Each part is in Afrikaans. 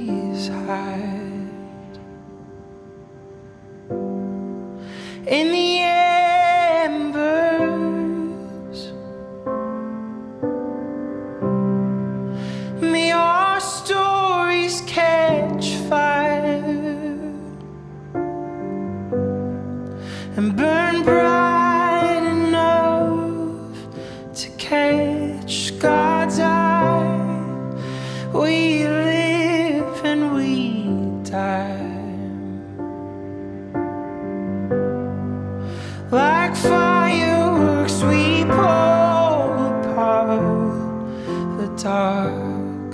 trees hide. In the embers, may our stories catch fire and burn bright enough to catch God's eye. We live and we die. Like fireworks we pull apart the dark,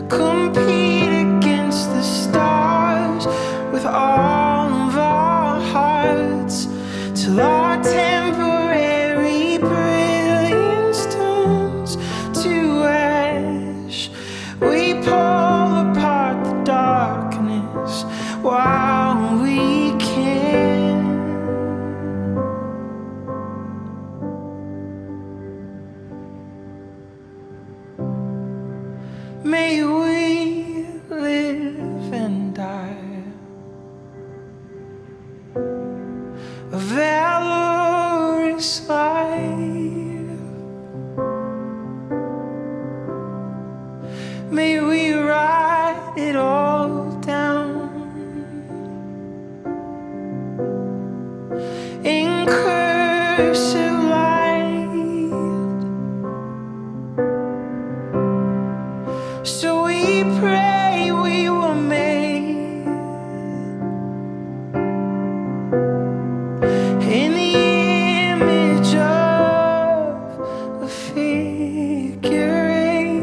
compete against the stars with all of our hearts, till our temporary brilliance turns to ash. We pull apart the darkness while we can. May we live and die a valorous life. May we write it all down in cursive light, so we pray we were made in the image of a figure eight.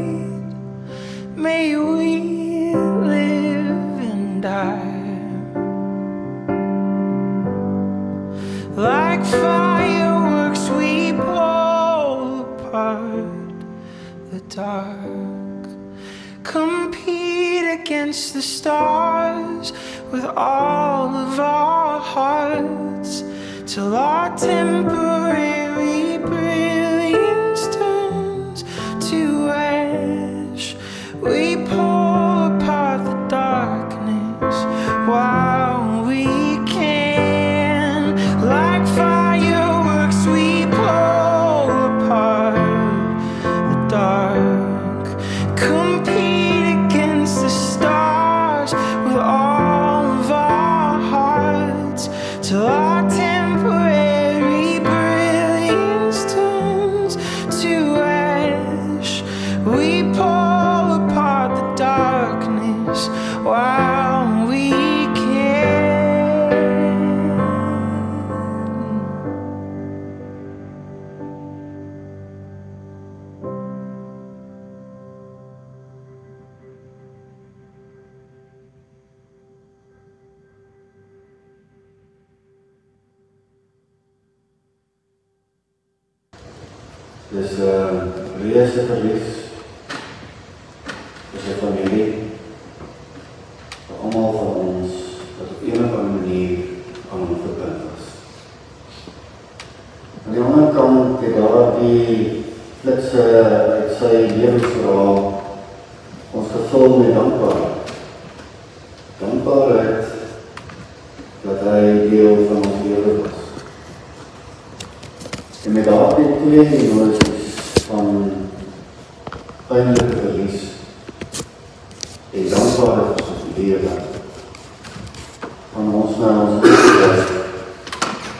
May we live and die like fireworks we pull apart the dark, compete against the stars with all of our hearts, till our temporary brilliance turns to ash. We pull apart the darkness while we can. Like fireworks we pull apart the dark, compete against the stars with all of our hearts, till our temporary brilliance turns to ash. We pull apart the darkness while we can. Dis reuse verlies vir sy familie, vir almal van ons wat op een of ander manier aan hom verbind was. Aan die ander kant het daar die flitse uit sy lewensverhaal ons gevul met dankbaarheid. Dankbaarheid dat hy deel van ons lewe was. En met daardie twee emosies van pynlike verlies en dankbaarheid vir ons lewe, van ons na ons lewe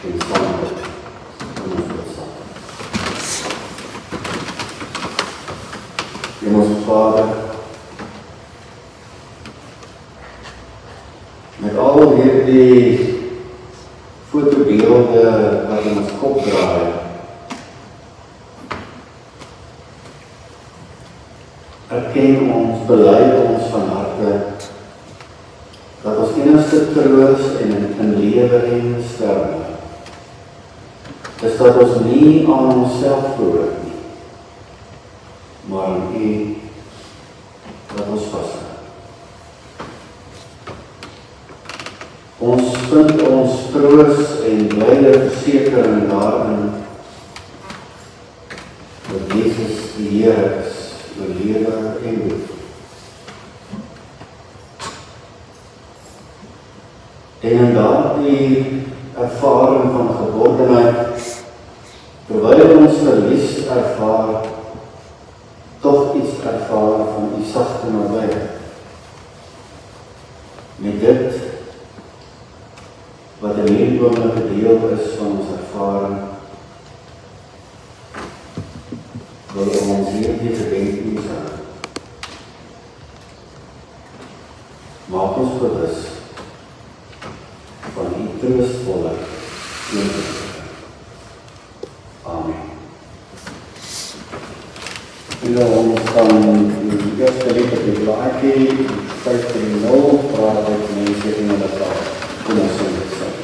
en saamheid van ons bestaan. Hemelse Vader, met al hierdie fotobeelde wat in ons kop draai, erken ons, bely ons van harte dat ons enigste troos in lewe en sterwe is dat ons nie aan onsself behoort nie, maar aan U wat ons vashou. Ons vind ons troos en blijde versekering daarin dat Jesus die Heer is, oor lewe en dood. En in daardie ervaring van geborgenheid, terwyl ons verlies ervaar, tog iets ervaar van die sagte nabyheid. Met dit, wat in hierdie oomblike deel is van ons ervaring, wil ons hierdie gedenkens aan. Maak ons bewus van die troostvolle teenwoordigheid. Amen. En ons gaan die eerste lied op die blaadjie, 530, praat met mense in hulle taal. Kom ons sing dit saam.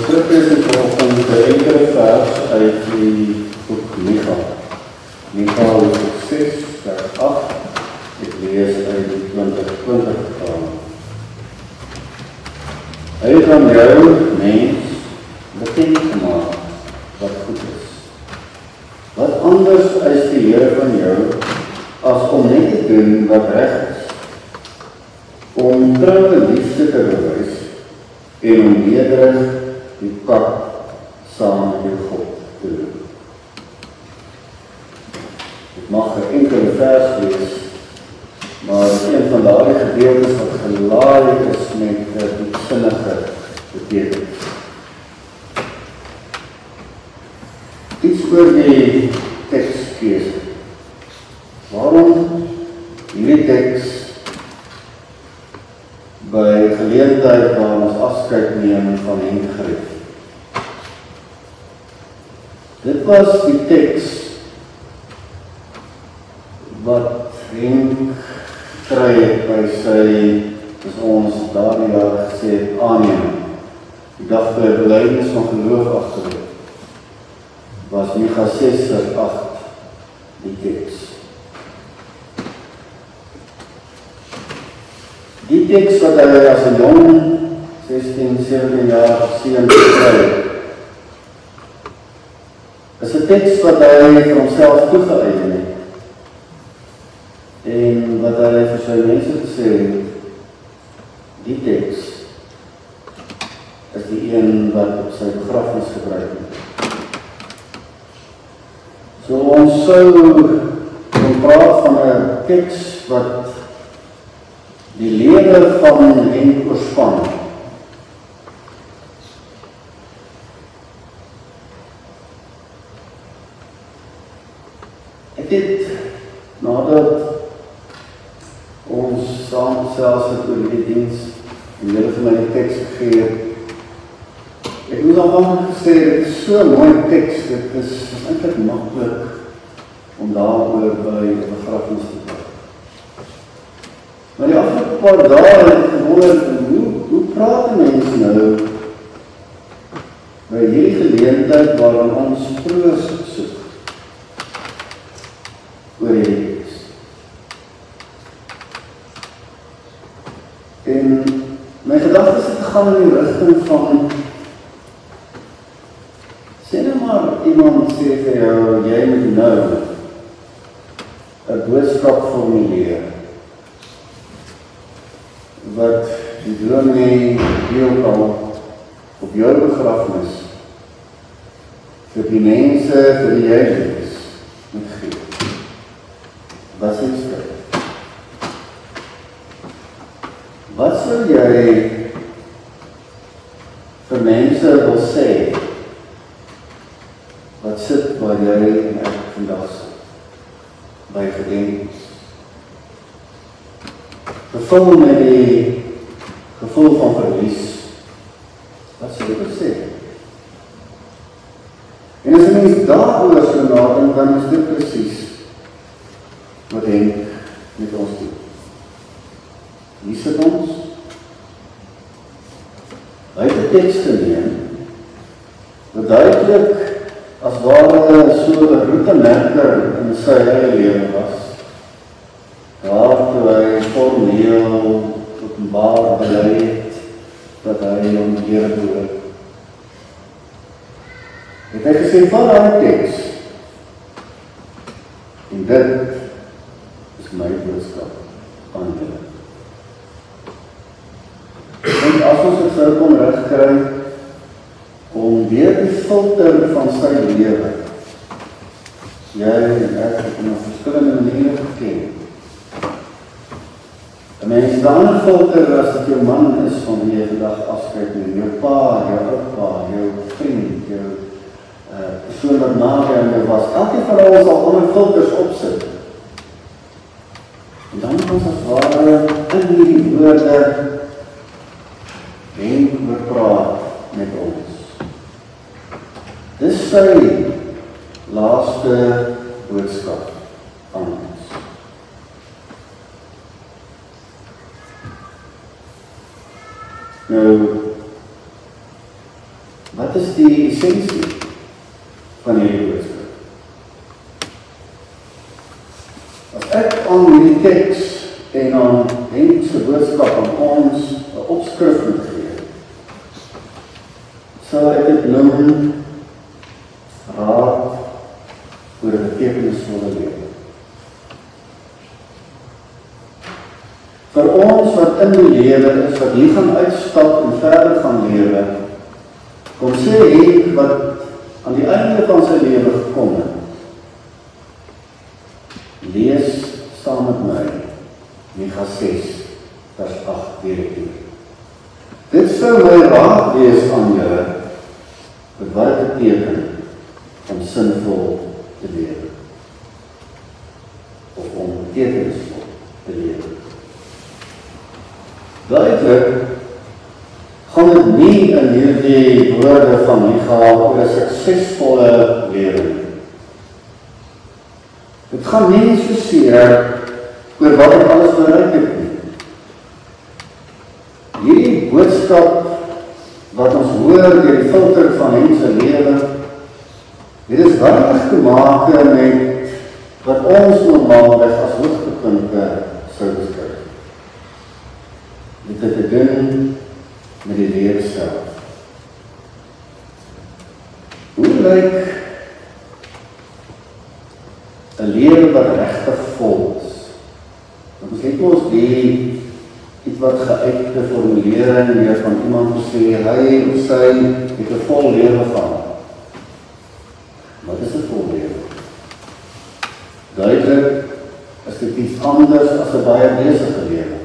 Skrif is vanoggend 'n enkele vers uit die boek Micha. Micha hoofstuk 6 vers 8. Ek lees uit die 2020 taal. Hy het aan jou, mens, bekend gemaak wat goed is. Wat anders is die Here van jou as om net te doen wat reg is, om troue liefde te bewys en om nederig die pad saam met God te doen. Dit mag 'n enkele vers wees, maar dit is een van daardie gedeeltes wat gelaai is met 'n diepsinnige betekenis. Iets oor die tekskeuse. Waarom hierdie teks by geleentheid waar ons afskeid neem van Hendrik? Dit was die teks wat Henk kry het by sy, as ons daardie jaar gesê het, aanneem. Die dag by belydenis van geloof agterop, was Micha 6 vers 8 die teks. Die teks wat hy as 'n jong 16, 17 jaar seun gekry, is 'n teks wat hy vir homself toegeëien het en wat hy gesê het, die teks is die een wat op sy begrafnis gebruik het. So ons sou praat van 'n teks wat die lewe van Henk oorspan. Ek het nadat ons saam gesels het oor die diens en julle vir my die teks gegee het, ek moet aanvanklik gesê, dit is so 'n mooi teks, dit is eintlik maklik om daaroor by 'n begrafnis te praat. Maar die afgelope paar dae het ek gewonder, hoe praat mense nou by hierdie geleentheid waarin ons troos soek oor hierdie teks. En my gedagtes het gegaan in die rigting van, sê nou maar iemand sê vir jou, jy moet nou 'n boodskap formuleer wat die dominee al op jou begrafnis vir die mense vir die heiliges moet gee. Wat sê jy? Wat sou jy vir mense wil sê wat sit waar jy en ek vandag sit by gedenkens? Gevul met die gevoel van verlies. Wat sou jy wil sê? En as 'n mens daaroor so nadink, dan is dit presies wat Henk met ons doen. Hier sit ons, hy het 'n teks geneem, wat duidelik as ware so 'n roetemerker in sy eie lewe was, waar hy formeel openbaar bely het, dat hy hom die Here behoort. Het hy gesê, van daai teks, en dit is my boodskap aan julle. En as ons het sou kon regkry, om weer die filter van sy lewe, jy en ek het hom op verskillende maniere geken. 'n mens dan filter as dit jou man is van wie jy vandag afskeid neem, jou pa, jou oupa, jou vriend, jou persoon wat naby aan jou was. Elkeen van ons sal onder filters opsit. En dan was as ware in hierdie woorde Henk praat met ons. Dis sy laaste boodskap aan ons. Nou, wat is die essensie van hierdie boodskap? As ek aan hierdie teks en aan Henk se boodskap aan ons 'n opskrif moet gee, sal ek dit noem raad oor 'n betekenisvolle lewe. Vir ons wat in die lewe is, wat hier gaan uitstap en verder gaan lewe, kom sê Henk wat aan die einde van sy lewe gekom het. Lees saam met my Micha 6 vers 8 weer. Dit sou my raad wees aan julle, wat dit beteken om sinvol te lewe, of om betekenisvol te lewe. Duidelik gaan dit nie in hierdie woorde van Micha oor 'n suksesvolle lewe nie. Dit gaan nie soseer oor wat ek alles bereik het nie. Hierdie boodskap wat ons hoor deur die filter van Henk se lewe, dit is weinig te maak met wat ons normaalweg as hoogtepunte sou beskryf. Dit het te doen met die lewe self. Hoe lyk 'n lewe wat regtig vol is? Ons het ons die iets wat geuite formulering weer van iemand gesê, hy of sy het 'n vol lewe gehad. Wat is 'n vol lewe? Duidelik is dit iets anders as 'n baie besige lewe.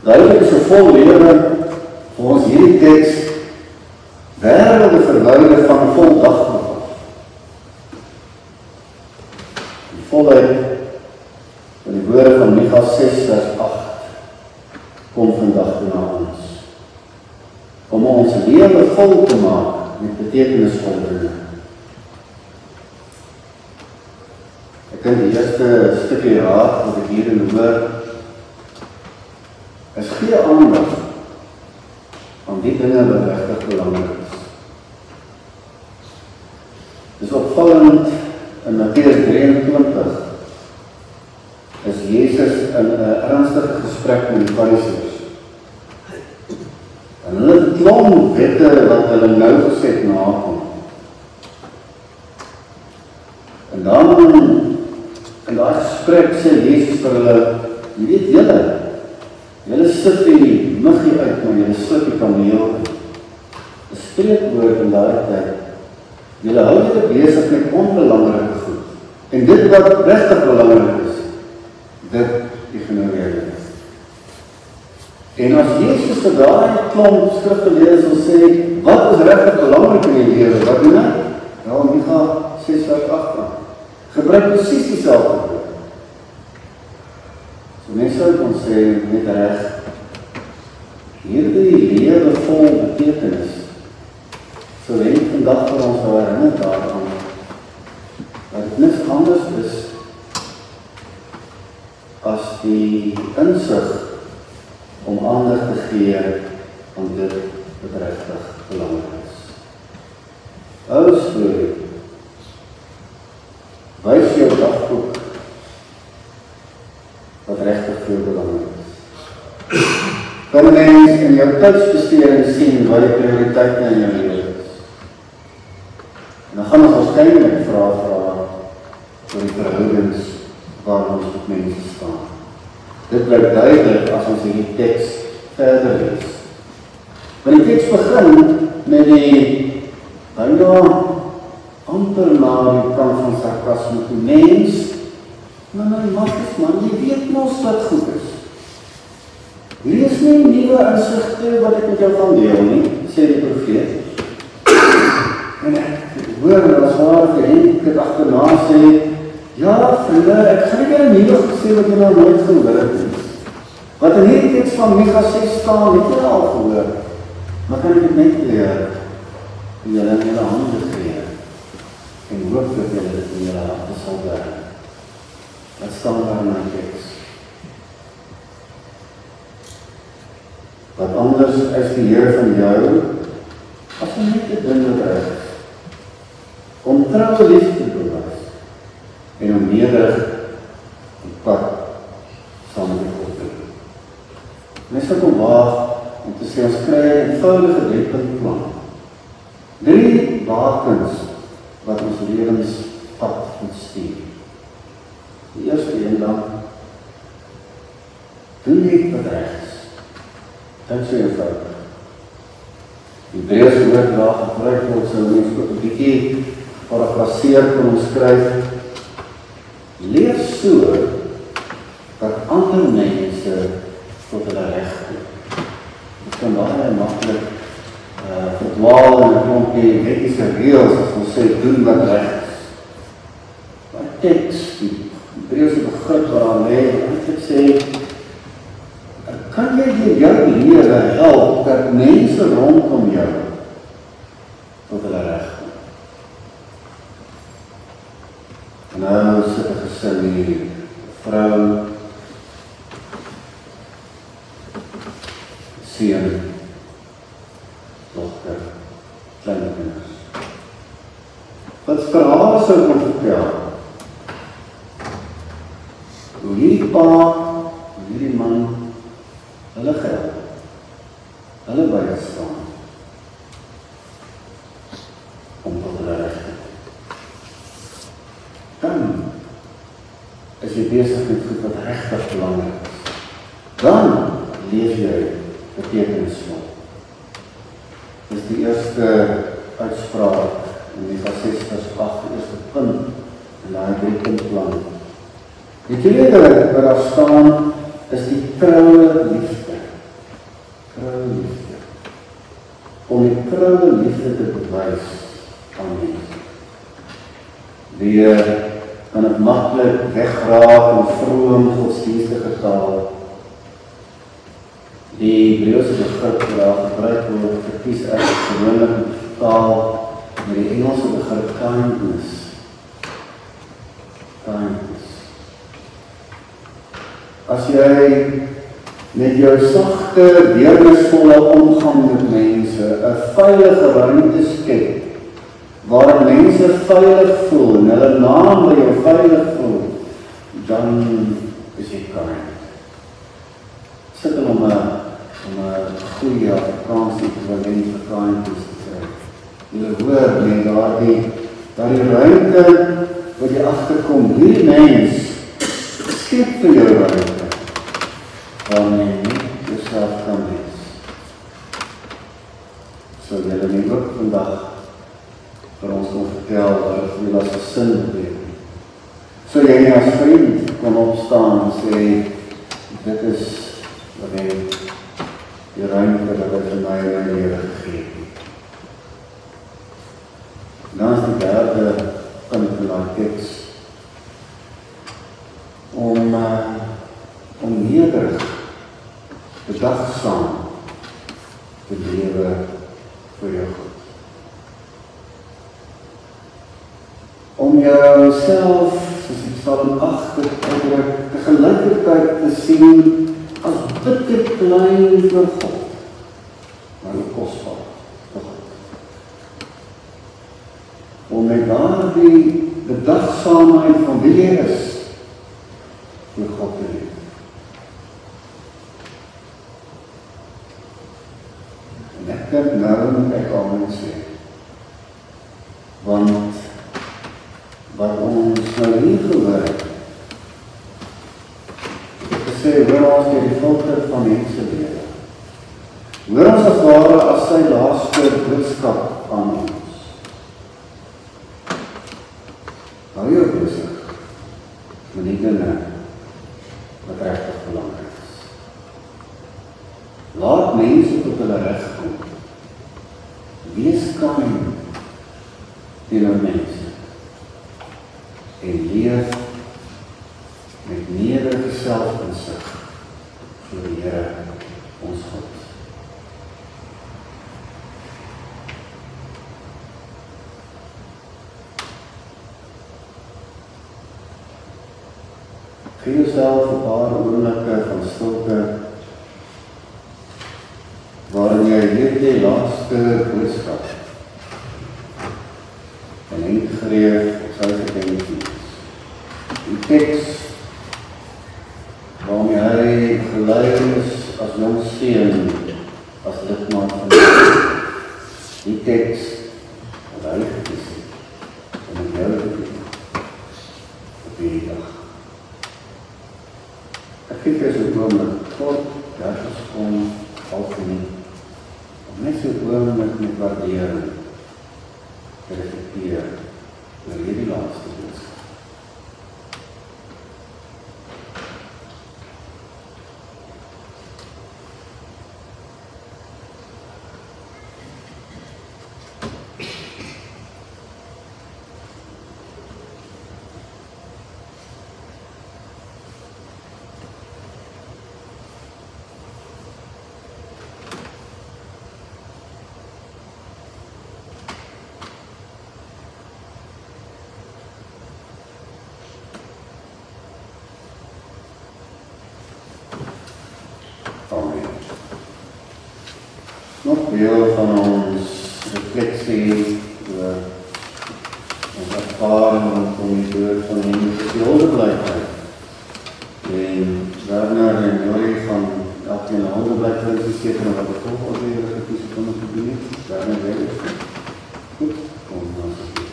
Duidelik is 'n vol lewe volgens hierdie teks wêrelde verwyder van 'n vol dag. Die volheid van die woorde van Micha 6 vers 8 kom vandag na ons. Om ons lewe vol te maak met betekenisvolle dinge. Ek dink die eerste stukkie raad wat ek hierin hoor, is gee aandag aan die dinge wat regtig belangrik is. Dis opvallend in Matteus 23 is Jesus in 'n ernstige gesprek met die Fariseërs. En hulle het 'n klomp wette wat hulle nou geset nakom. En dan in daai gesprek sê Jesus vir hulle, jy weet julle sit die muggie uit, maar julle sluk die kameel uit. 'n Spreekwoord in daai tyd. Julle hou julle besig met onbelangrike goed. En dit wat regtig belangrik is, dit ignoreer julle. En as Jesus vir daai klomp skrifgeleerdes wil sê, wat is regtig belangrik in die lewe? Wat doen hy? Ja, Micha 6 vers 8. Gebruik presies dieselfde woord. So mense sou kon sê, net reg, hierdie lewe vol betekenis, so wen vandag vir ons herinner daaraan, dat dit niks anders is as die insig om aandag te gee aan dit wat regtig belangrik is. Ou storie. Wys jou dagboek wat regtig veel belangrik is. Kan 'n mens in jou tydsbesteding sien wat die prioriteite in jou lewe is? En dan gaan ons waarskynlik vra oor die verhoudings waar ons met mense staan. Dit blyk duidelik as ons hierdie teks verder lees. Want die teks begin met die amper na die kant van sarkasme toe. Mens, maar jy weet mos wat goed is. Hier is nie nuwe insigte wat ek met jou gaan deel nie, sê die profeet. En ek hoor as waar ek het agterna sê, ja, vriende, ek gaan nie 'n nuwe gesê wat jy nou nooit gehoor het nie. Wat in hierdie teks van Micha 6 staan, het jy al gehoor. Maar kan ek dit net leer, die julle in julle hande gee, en hoop dat julle dit in julle harte sal werk. Wat staan daar in my teks? Wat anders is die Here van jou, as jy net die ding wat reg is, om troue liefde te bewys, en om nederig die pad saam met God te doen. Mens het om waag om te sê, ons kry 'n eenvoudige 3-punt plan. 3 bakens wat ons lewenspad moet stuur. Die eerste een dan, doen net wat reg is. Dit is so eenvoudig. Die Hebreëse woord daar gebruik word, so mens ook 'n bietjie parafraseer kan ons skryf. Leef so dat ander mense tot hulle reg kom. Dit kan baie maklik verdwaal in 'n klompie wettiese reëls as ons sê doen wat reg is. Maar teks, die Hebreëse begrip waaraan lê, eintlik sê, kan jy deur jou lewe help dat mense rondom jou tot hulle reg kom? En nou sit 'n gesin hier, 'n vrou, seun, dogter, klein kinders. Wat verhale sou kon vertel? Hoe hierdie pa, hierdie man, hulle geld, hulle bystaan, om tot hulle reg te kom. Dan is jy besig met goed wat regtig belangrik is. Dan lees jy betekenisvol. Dis die eerste uitspraak in Mika 6 vers 8, die eerste punt in daai 3-puntplan. Die tweede wat daar staan is die troue liefde. Troue liefde. Om die troue liefde te bewys aan mense. Die kan het maklik wegraak in vroom godsdienstige taal. Die Hebreëse begrip wat daar gebruik word, verkies ek gewoonlik taal met die Engelse begrip kindness. Kindness. As jy met jou sagte, deernisvolle omgang met mense 'n veilige ruimte skep, waar mense veilig voel en hulle naam by jou veilig voel, dan is jy kind. Sukkel om 'n goeie Afrikaanse ekwivalent vir kindness te kry. Julle hoor nie daardie ruimte wat jy agterkom, hierdie mens skep vir jou ruimte, waar jy nie jouself kan wees. So julle nie ook vandag vir ons kon vertel wat jy as 'n sin beteken. So jy nie as vriend kon opstaan en sê, dit is wat jy die ruimte wat hy vir my en my Here gegee het. Dan is die derde punt van die teks om nederig, bedagsaam te lewe vir jou God. Om jouself, soos die Psalm 8 uitdruk, tegelijkertijd te sien as bitter klein vir God, maar ook kosbaar vir God. Om met daardie bedagsaamheid van wie jy is, vir God te leef. En ek dink nou moet ek amen sê, want wat ons nou hier gehoor het, sê, hoor ons deur die filter van mense lewe. Hoor ons as ware as sy laaste boodskap aan ons. Hou jou besig met die dinge wat regtig belangrik is. Laat mense tot hulle reg kom. Wees kind teenoor mense en leef met nederige selfinsig vir die Here ons God. Gee jouself 'n paar oomblikke van stilte, waarin jy hierdie laaste boodskap en ingreep op sy gedenkies. Die teks waarmee hy gelei is as jong seun, as lidmaat van die teks wat hy gekies het om in jou te doen op die dag. Ek kyk jy so oomlik tot 30 sekonde algemeen, om net so oomlik met waardering te reflecteer oor hierdie laaste boodskap. Nog deel van ons reflectie oor ons ervaring rondom die dood van die Hildeblyk. En Werner en Jorie van elkeen Hildeblyk seker wat ek ook al weer gekies het om te doen. Werner weet het. Goed, kom dan asseblief.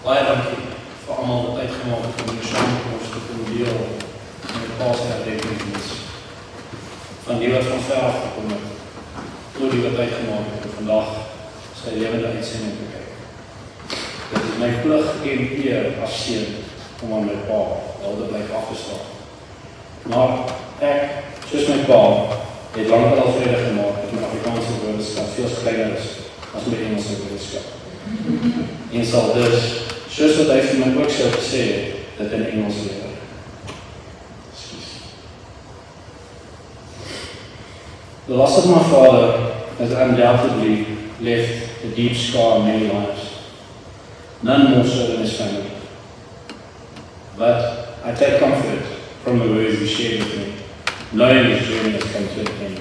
Baie dankie vir almal wat uitgemaak het om hier saamkoms te kom deel met Paasherdenkingsdiens. Van die wat van ver af gekom het, tot die wat uitgemaak het om vandag sy lewende uitsending te kyk. Dit is my plig en eer as seun om aan my pa wel te bly afgestaan. Maar ek, soos my pa, het lang al vrede gemaak dat my Afrikaanse woordeskat veel kleiner is as my Engelse woordeskat. En sal dus, soos wat hy vir my ook sou gesê het, dit in Engels leer. The loss of my father has undoubtedly left a deep scar in many lives, none more so than his family. But I take comfort from the words he shared with me, knowing his journey has come to an end.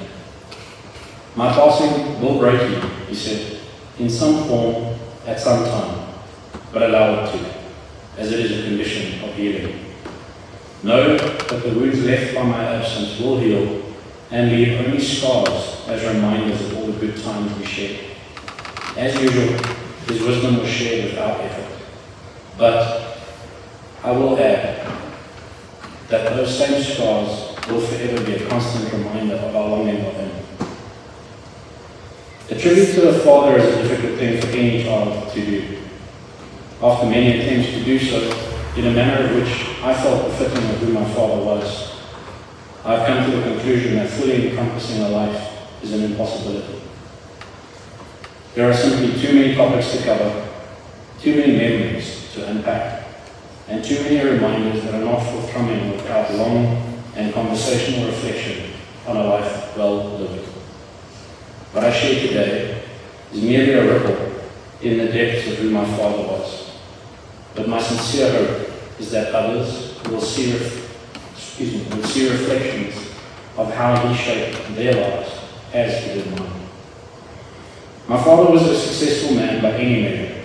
My passing will break you, he said, in some form, at some time, but allow it to, as it is a condition of healing. Know that the wounds left by my absence will heal and leave only scars as reminders of all the good times we shared. As usual, his wisdom was shared without effort. But I will add that those same scars will forever be a constant reminder of our longing of him. A tribute to a father is a difficult thing for any child to do. After many attempts to do so, in a manner of which I felt befitting of who my father was, I have come to the conclusion that fully encompassing a life is an impossibility. There are simply too many topics to cover, too many memories to unpack, and too many reminders that are not forthcoming without long and conversational reflection on a life well lived. What I share today is merely a ripple in the depths of who my father was. But my sincere hope is that others will see reflections of how he shaped their lives as he did mine. My father was a successful man by any measure,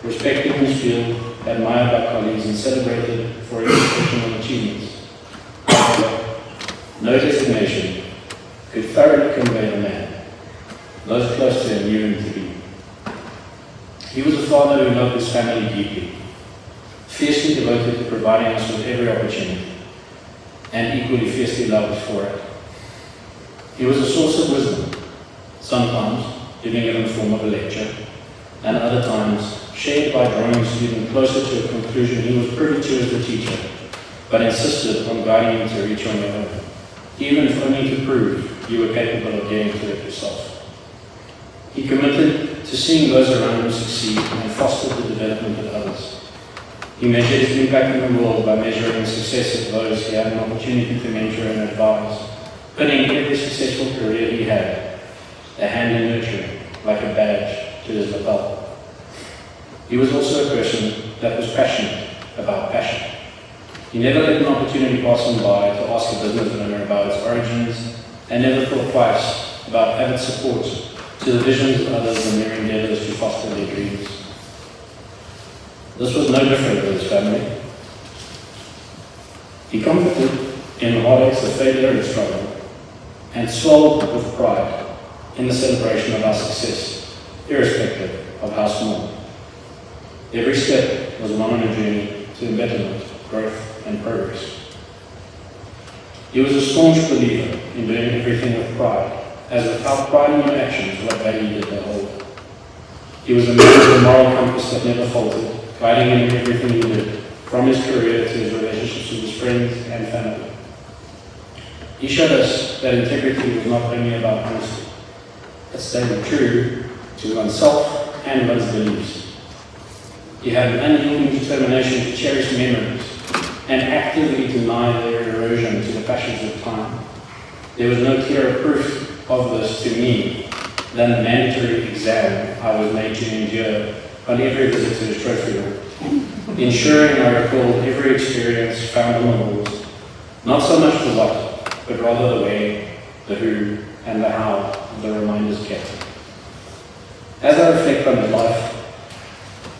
respected in his field, admired by colleagues, and celebrated for his professional achievements. However, no designation could thoroughly convey the man those close to him knew him to be. He was a father who loved his family deeply, fiercely devoted to providing us with every opportunity, and equally fiercely loved for it. He was a source of wisdom, sometimes giving it in the form of a lecture, and other times shared by drawing a student closer to a conclusion he was privy to as the teacher, but insisted on guiding you to reach on your own, even if only to prove you were capable of getting to it yourself. He committed to seeing those around him succeed and fostered the development of others. He measured his impact in the world by measuring the success of those he had an opportunity to mentor and advise, pinning every successful career he had, a hand in nurturing, like a badge to his lapel. He was also a person that was passionate about passion. He never let an opportunity pass him by to ask a business owner about its origins, and never thought twice about avid support to the visions of others and their endeavors to foster their dreams. This was no different with his family. He comforted in the heartaches of failure and struggle, and swelled with pride in the celebration of our success, irrespective of how small. Every step was one on a journey to betterment, growth, and progress. He was a staunch believer in doing everything with pride, as without pride in your actions, what value did they hold? He was a man with a moral compass that never faltered, guiding him in everything he did, from his career to his relationships with his friends and family. He showed us that integrity was not only about honesty, but staying true to oneself and one's beliefs. He had an unyielding determination to cherish memories and actively deny their erosion to the passions of time. There was no clearer proof of this to me than the mandatory exam I was made to endure on every visit to his trophy room, ensuring I recalled every experience found on the walls, not so much the what, but rather the way, the who, and the how the reminders kept. As I reflect on his life,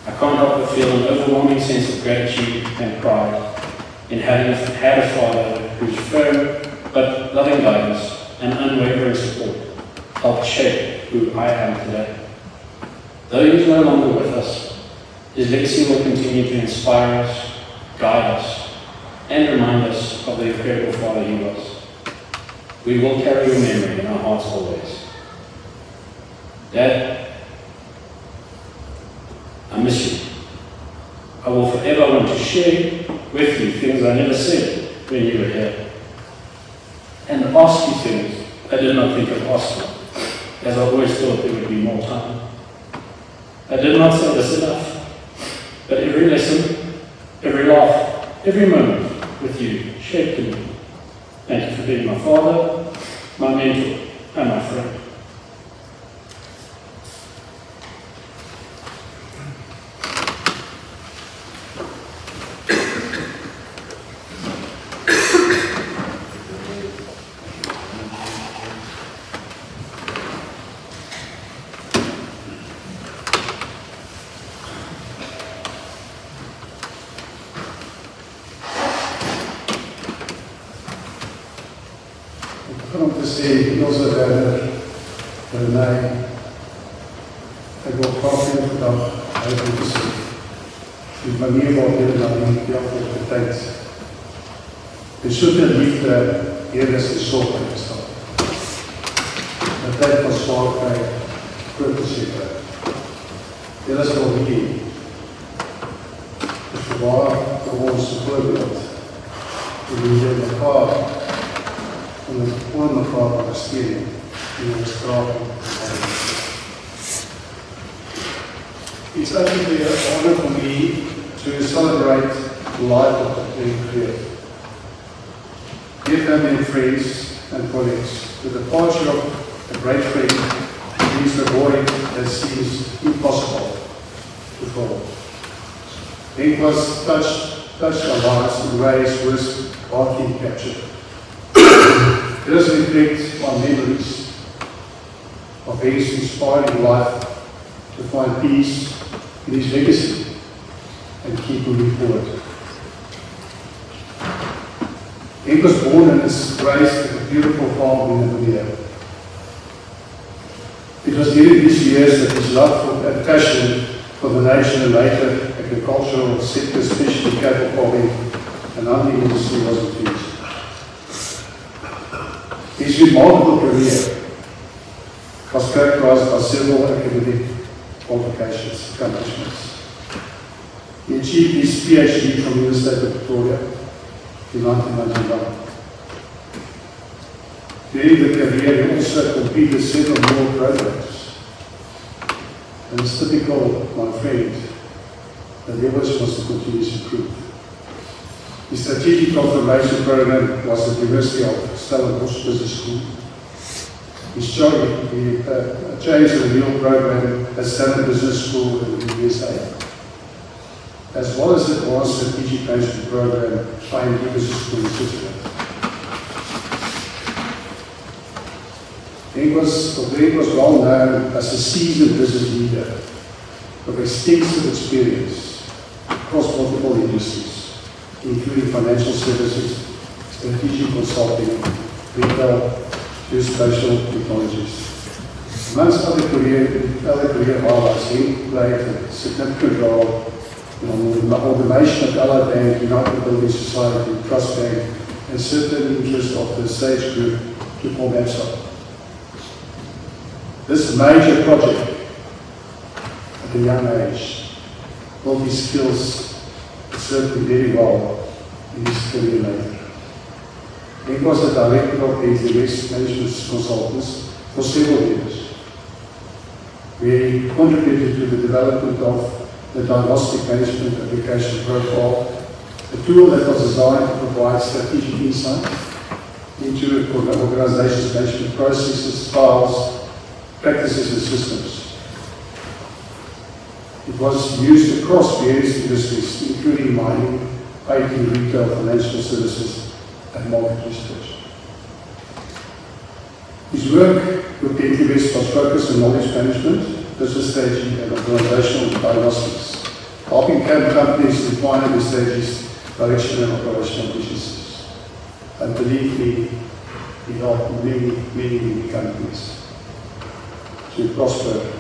I can't help but feel an overwhelming sense of gratitude and pride in having had a father whose firm but loving guidance and unwavering support helped shape who I am today. Though he is no longer with us, His legacy will continue to inspire us, guide us, and remind us of the incredible father he was. We will carry your memory in our hearts always. Dad, I miss you. I will forever want to share with you things I never said when you were here, and ask you things I did not think of asking, as I always thought there would be more time. I did not say this enough, but every lesson, every laugh, every moment with you shaped me. Thank you for being my father, my mentor, and my friend. Om te sê, ons verder, vir my, ek wil graag in vandag uit te sê, die manier waarop jy na die afgelope tyd, die soveel liefde hier is gesorg en gestaan. Een tyd van zwaarheid, groot sekerheid. Dit is wel hier. Dus waar vir ons voorbeeld, die jy mekaar, om het voor mekaar te ondersteunen in ons straat. It's actually an honor for me to celebrate the life of the creator. Dear family and friends and colleagues, the departure of a great friend means a void that seems impossible to follow. It was touched our lives in ways worth hardly captured. Let us reflect on memories of his inspiring life to find peace in his legacy and keep moving forward. He was born and was raised at a beautiful farm in Namibia. It was during these years that his love and passion for the nation and later agricultural sector, especially cattle farming and hunting industry, was infused. His remarkable career was characterized by several academic qualifications, accomplishments. He achieved his PhD from the University of Victoria in 1991. During the career, he also completed several more programs. And it's typical, my friend, that he always wants to continue to improve. The strategic confirmation program was at the University of Stellenbosch Business School. He changed the renewal program at Stellenbosch Business School in the USA, as well as the advanced strategic management program at IND Business School in Switzerland. He was well known as a seasoned business leader with extensive experience across multiple industries, including financial services, strategic consulting, retail, geospatial technologies. Amongst other career highlights, he played a significant role in the amalgamation of Allied Bank, United Building Society, Trust Bank, and certain interests of the Sage Group to form ABSA. This major project, at a young age, built his skills served him very well in his career later. He was the director of the West Management Consultants for several years, where he contributed to the development of the Diagnostic Management Application Profile, a tool that was designed to provide strategic insight into an organization's management processes, files, practices and systems. It was used across various industries, including mining, IT, retail, financial services, and market research. His work with the NTWest was focused on knowledge management, business strategy, and organizational diagnostics, helping companies define their strategies, direction, and operational efficiencies. And believe me, he helped many companies to prosper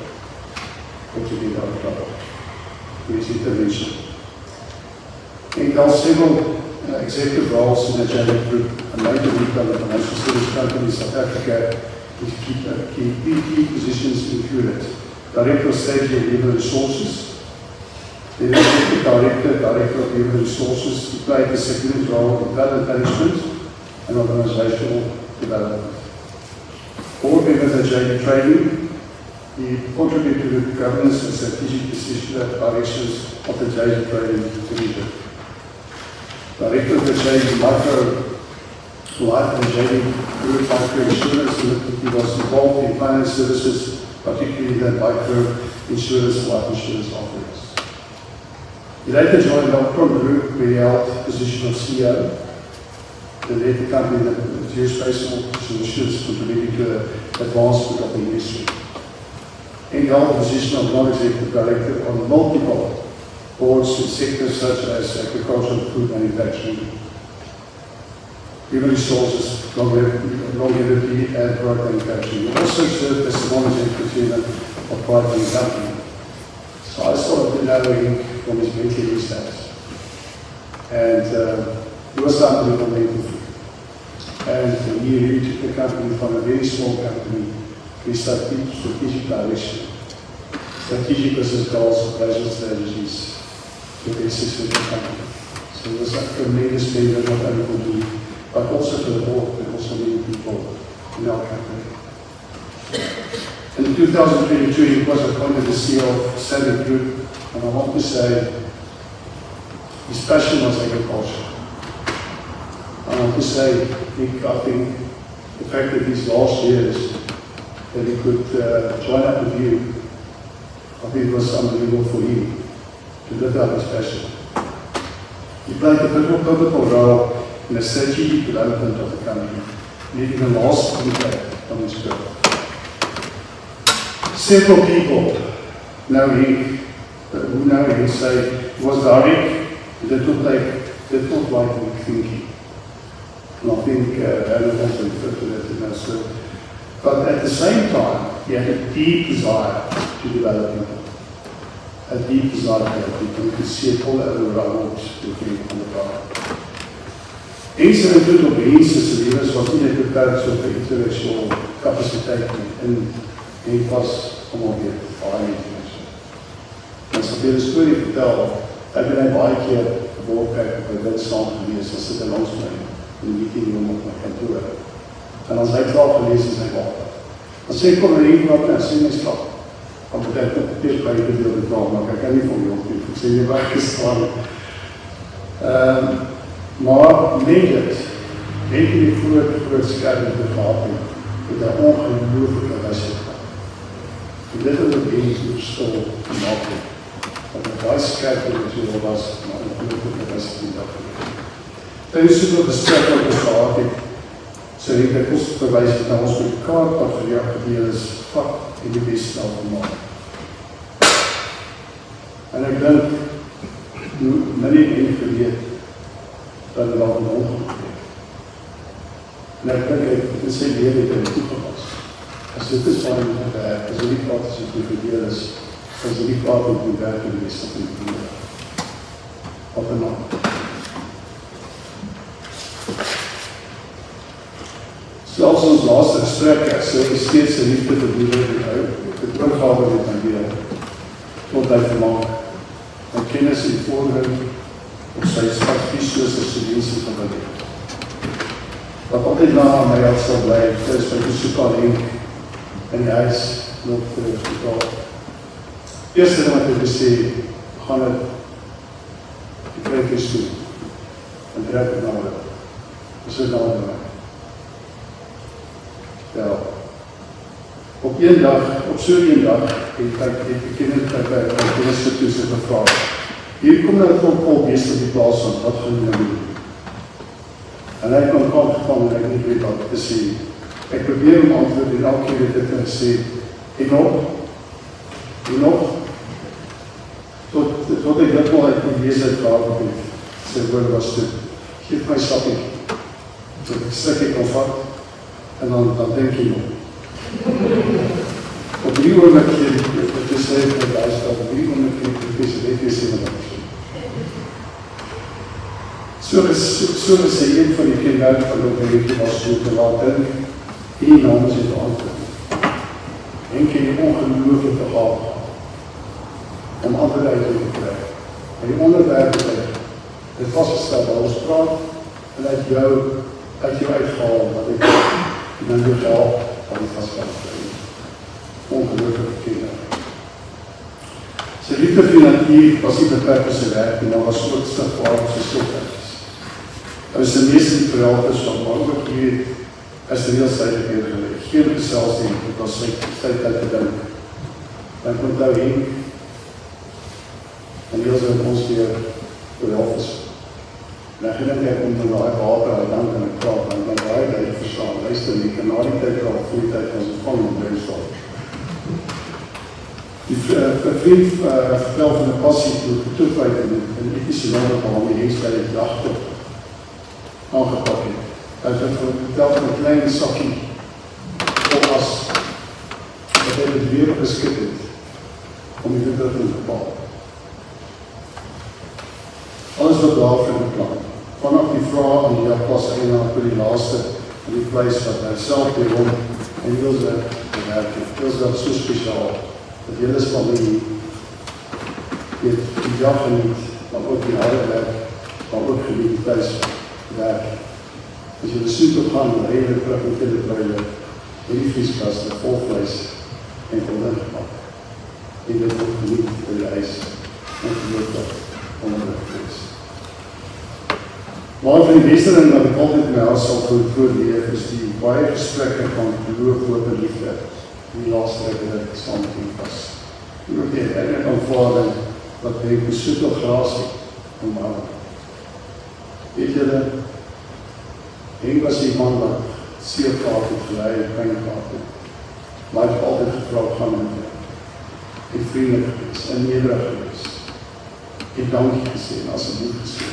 or to get out of trouble. for his intervention. He held several executive roles in the JLF Group, a major retail and financial service company in South Africa. His key positions included Director of Strategy and Human Resources, then Executive Director, Director of Human Resources. He played a significant role in talent management and organizational development. Board member of JD Trading, he contributed to the governance and strategic directions of the JD Trading division. Director of the JD Micro Life and JD Group Micro Insurance Limited. He was involved in finance services, particularly the micro insurance and life insurance offerings. He later joined the Opcon Group, where he held the position of CEO. They led the company that geospatial solutions contributing to the advancement of the industry. He held the position of non-executive director on multiple boards in sectors such as agriculture, food manufacturing, human resources, longevity, and product manufacturing. He also served as the non-executive chairman of Pride Company. So I started to know him from his military status. And he was unbelievable mentor. And he really took the company from a very small company to strategic direction, strategic business goals, operational strategies, to the successful company. So it was a tremendous benefit not only for me, but also for the board, and also many people in our company. In 2022, he was appointed the CEO of Standard Group, and I want to say his passion was agriculture. I want to say, Nick, I think the fact that these last years that he could join up with you, I think it was unbelievable for him to live out his passion. He played a pivotal role in the strategic development of the company, leaving a lasting impact on his growth. Several people know him, who know him, say he was direct, he did not like weak thinking. And I think Alan also referred to that in that. But at the same time, he had a deep desire to develop people. A deep desire to develop people. You could see it all over the world with him on the ground. Incident of the incidents was in a comparison of the intellectual capacity, and he was allemaal weer baie mense. En as ek die storie vertel, ek ben baie keer geboor kyk op 'n wit saam gewees, as sit langs my in die meeting op my kantoor. En as hy klaar gelees in sy water, dan sê ek kom in die wat en sê my stap. Dan betek ek op die baie deel die taal, maar ek kan nie van jou op die, ek sê nie waar gestaan. Maar net het die groot skerm gehad met 'n ongelooflike resultaat. En dit is ook iets wat verskil gemaak het. Dat het baie skerp natuurlijk was, maar een ongelooflike resultaat. Tijdens die gesprek wat ons gehad het, sê ek ons verwys het na ons met kaart wat vir jou gedeel is, vat en die beste al gemaak. En ek dink, min en geweet, dat het al een ongeluk het. En ek dink, ek in sy leven het hy toegepas. As dit is waar jy moet werk, as jy nie praat as jy goed verdeel is, as jy nie praat om te werk in die rest van die wereld. Op en op. Selfs ons laaste gesprek, ek sê steeds een liefde te doen en hou, het oorgawe met my weer, tot hy vermaak, en kennis en vordering, op sy strategie soos as die dienste van my leven. Wat altyd na my hart sal bly, is my besoek aan Henk in die huis, nog vir die hospitaal. Eerste ding wat ek gesê, gaan het die kruikjes toe, en trek het na my. Dis het na my. Ja, op een dag, op so'n een dag, het ek kennis getoes en gevraag. Hier kom nou van Paul Beest op die plaas van, wat gaan jy nou doen? En hy kon kant gevan en ek nie weet wat te sê. Ek probeer om antwoord en elke keer het ek sê, en nog, tot ek dit al uit die leesheid gehad het, sy woord was toe, geef my stapie, tot ek slik ek al vat, en dan denk jy nog. Op die oorlog het jy, het is hy van die stap, op die oorlog het die president TVC wat so gesê een van die kenmerke van die opmerking was so te laat dink, die naam is het antwoord. En ken die ongelooflijke gaaf om antwoord uit te kry. En die onderwerp het vastgestel waar ons praat en uit jou uitgehaal wat ek en dan jou gehaal wat die vastgestel kry. Ongelooflijke kenmerk. Sy liefde vir die natuur was nie beperk vir sy werk en dan was ook stigbaar op sy skildertjies. Hy was sy meeste die verhelpers van, maar ook hier is die heel syde neergeleg. Geen geselsdien, dit was sy tyd te dink. Dan komt nou Henk en heel sy ons weer verhelpers. En ek gedink ek kom na die water, hy dank en ek praat, en dan baie tyd verstaan. Luister nie, en na die tyd al goeie tyd was het van om brainstorm. Die vriend vertel van die passie toe feit in ethische normen waarvan die heemstijl het jacht op aangepak het. Hy het vertel van een klein sakkie vol as dat hy het weer beskik het om die winter te bepaal. Alles wat daar vir die plan. Vanaf die vraag aan die jachtpas eienaar vir die laaste in die pleis wat hy self weer rond en heel sy bewerk het. Heel sy so speciaal dat jylle familie die jag geniet, maar ook die harde werk, maar ook geniet thuis werk. As jylle soet op gaan, dan rede terug met die bruile, in die vrieskaste, vol vlees en vol ingepakt. En dit ook geniet vir die ijs en geloof dat onder die vlees. Maar van die westering wat ek altyd my huis sal voorleef, is die baie gesprekke van geloof oor die liefde. Die laaste ek dat ek saam met hem was. En ook die herinner van vader, wat hy besoekel graas het, om aan. Weet julle, Henk was die man wat zeer gehad het, gelei en pijn gehad het. Maar hy het altyd gevraagd gaan met hem. Het vriendelijk geweest, en nederig geweest. Het dankie gesê, en asseblief gesê.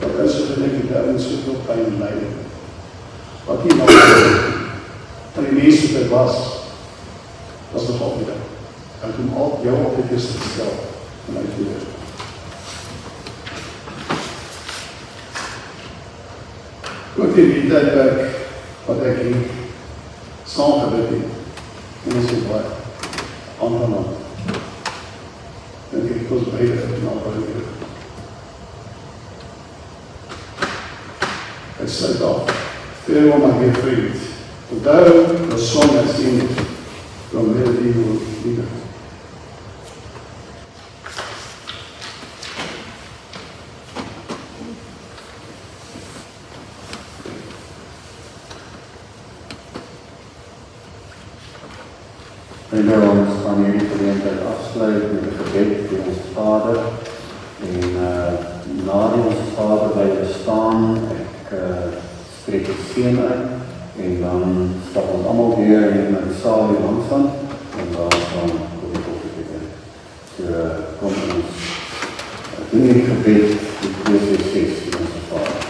Wat is so gedink het, daar is soveel pijn en lijden. Wat die man van die mens wat hy was nog altyd daar. Hy het hom jou altyd eerst gestel en uitgeweer. Ook die tydperk wat ek hier saamgebid het, en is het baie aangenaam. Dink ek ons beide het na baie weer. Ek sluit af. Farewell, my dear friend. Although the song has ended, your melody will linger. En ons gaan hierdie geleentheid afsluit met 'n gebed vir ons Vader. En na die ons Vader by staan, ek spreek die seën uit. En dan stap ons allemaal weer in die saal hier langs van. En daar staan op die koffie. So kom ons doen hierdie gebed die 266 vir ons Vader.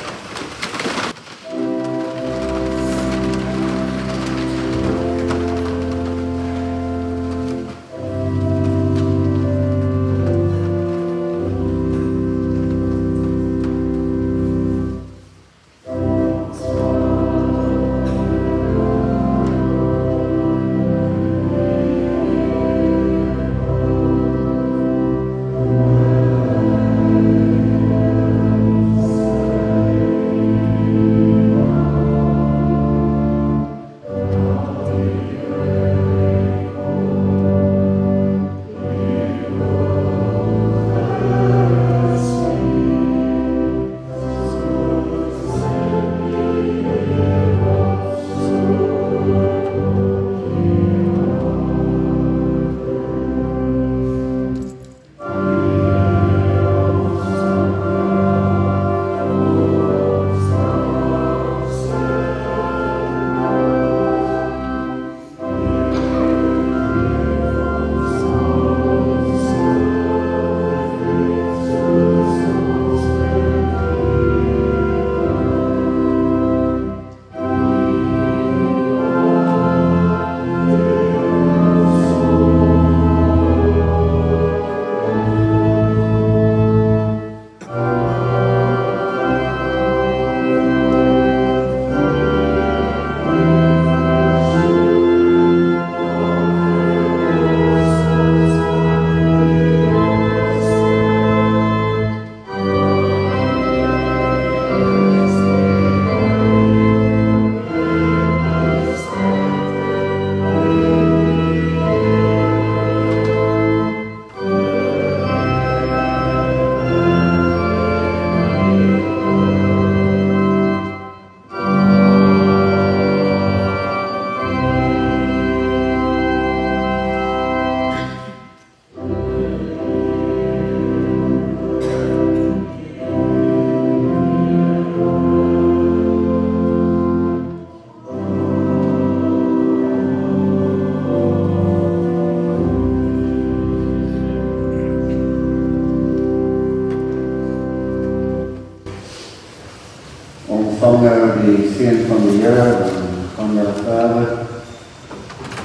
nou die seën van die Here en gaan julle verder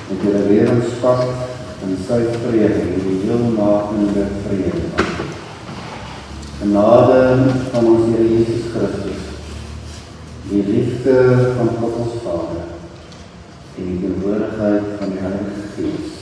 met julle wetenskap en sy vrede, die heelmakende vrede. Genade van ons Here Jesus Christus, die liefde van God ons Vader en die teenwoordigheid van die Heilige Gees